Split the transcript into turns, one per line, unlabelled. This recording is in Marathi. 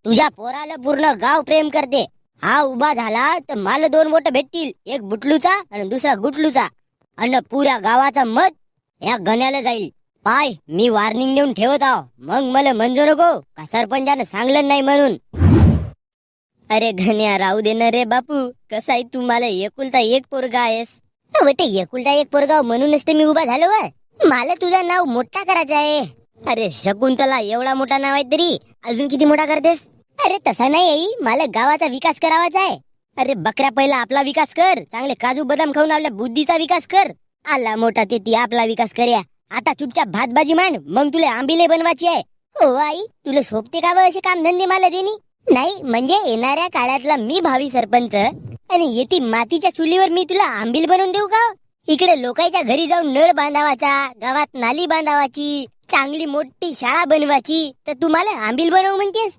तुझ्या पोराला पूर्ण गाव प्रेम करते. हा उभा झाला तर मला 2 वोट भेटतील, एक बुटलूचा आणि दुसरा गुटलूचा. आणि पुऱ्या गावाचा मत या गण्याला जाईल. पाय, मी वॉर्निंग देऊन ठेवत आहो, मग मला मंजूर नको का सरपंचानं सांगलं नाही म्हणून. अरे गण्या, राहू दे ना रे बापू. कसा आहे, तू मला एकुलता एक पोरगा आहेस. बेटे, एकुलता एक पोरगा म्हणूनच तर मी उभा झालो. मला तुझं नाव मोठा करायचं आहे. अरे शकुंतला, एवढा मोठा नाव आहे तरी अजून किती मोठा करतेस. अरे तसा नाही आई, मला गावाचा विकास करावाचा आहे. अरे बकऱ्या, पहिला आपला विकास कर. चांगले काजू बदाम खाऊन आपल्या बुद्धीचा विकास कर. आला मोठा ते ती आपला विकास करूया. आता चुपचाप भातभाजी मान, मग तुला आंबिले बनवायची आहे. हो आई, तुला सोपते का असे काम धंदे मला देणी. नाही म्हणजे येणाऱ्या काळातला मी भावी सरपंच आणि येती मातीच्या चुलीवर मी तुला आंबील बनवून देऊ का. इकडे लोकांच्या घरी जाऊन नळ बांधावाचा, गावात नाली बांधावाची, चांगली मोठी शाळा बनवायची, तर तुम्हाला आंबील बनवू म्हणतेस.